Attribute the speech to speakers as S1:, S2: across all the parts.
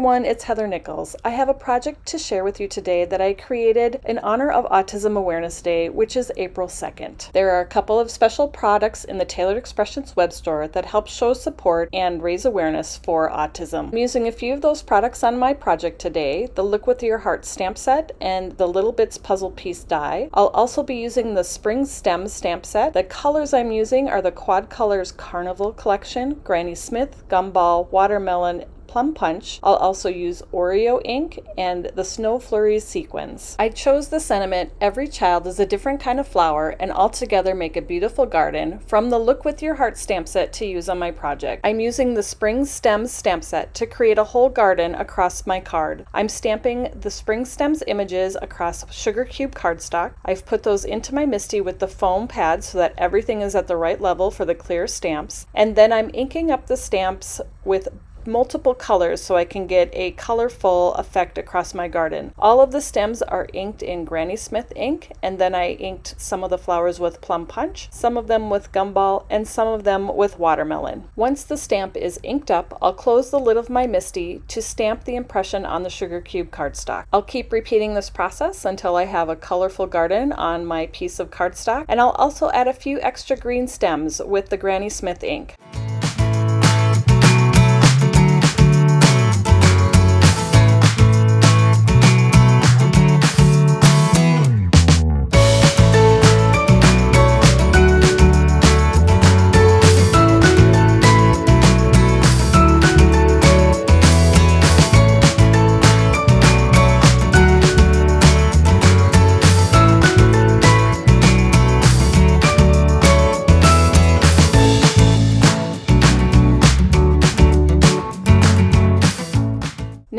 S1: everyone, it's Heather Nichols. I have a project to share with you today that I created in honor of Autism Awareness Day, which is April 2nd. There are a couple of special products in the Tailored Expressions web store that help show support and raise awareness for autism. I'm using a few of those products on my project today, the Look With Your Heart stamp set and the Little Bits puzzle piece die. I'll also be using the Spring Stem stamp set. The colors I'm using are the Quad Colors Carnival collection, Granny Smith, Gumball, Watermelon, Plum Punch. I'll also use Oreo ink and the Snow Flurries Sequins. I chose the sentiment, every child is a different kind of flower and all together make a beautiful garden, from the Look With Your Heart stamp set to use on my project. I'm using the Spring Stems stamp set to create a whole garden across my card. I'm stamping the Spring Stems images across sugar cube cardstock. I've put those into my MISTI with the foam pad so that everything is at the right level for the clear stamps. And then I'm inking up the stamps with multiple colors so I can get a colorful effect across my garden. All of the stems are inked in Granny Smith ink, and then I inked some of the flowers with Plum Punch, some of them with Gumball, and some of them with Watermelon. Once the stamp is inked up, I'll close the lid of my MISTI to stamp the impression on the sugar cube cardstock. I'll keep repeating this process until I have a colorful garden on my piece of cardstock, and I'll also add a few extra green stems with the Granny Smith ink.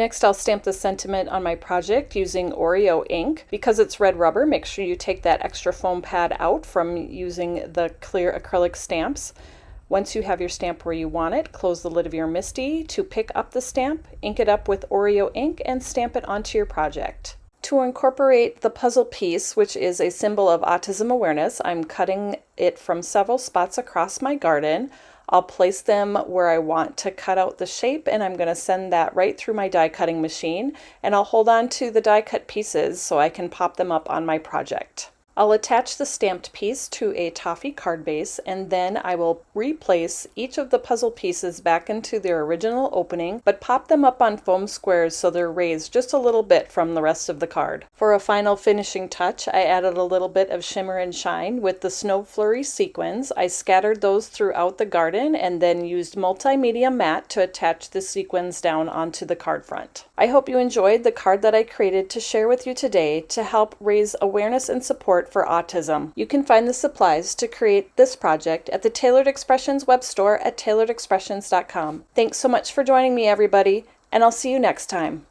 S1: Next, I'll stamp the sentiment on my project using Oreo ink. Because it's red rubber, make sure you take that extra foam pad out from using the clear acrylic stamps. Once you have your stamp where you want it, close the lid of your MISTI to pick up the stamp, ink it up with Oreo ink, and stamp it onto your project. To incorporate the puzzle piece, which is a symbol of autism awareness, I'm cutting it from several spots across my garden. I'll place them where I want to cut out the shape, and I'm going to send that right through my die cutting machine, and I'll hold on to the die cut pieces so I can pop them up on my project. I'll attach the stamped piece to a Toffee card base, and then I will replace each of the puzzle pieces back into their original opening, but pop them up on foam squares so they're raised just a little bit from the rest of the card. For a final finishing touch, I added a little bit of shimmer and shine with the Snow Flurry sequins. I scattered those throughout the garden and then used multimedia matte to attach the sequins down onto the card front. I hope you enjoyed the card that I created to share with you today to help raise awareness and support for autism. You can find the supplies to create this project at the Tailored Expressions web store at tailoredexpressions.com. Thanks so much for joining me, everybody, and I'll see you next time.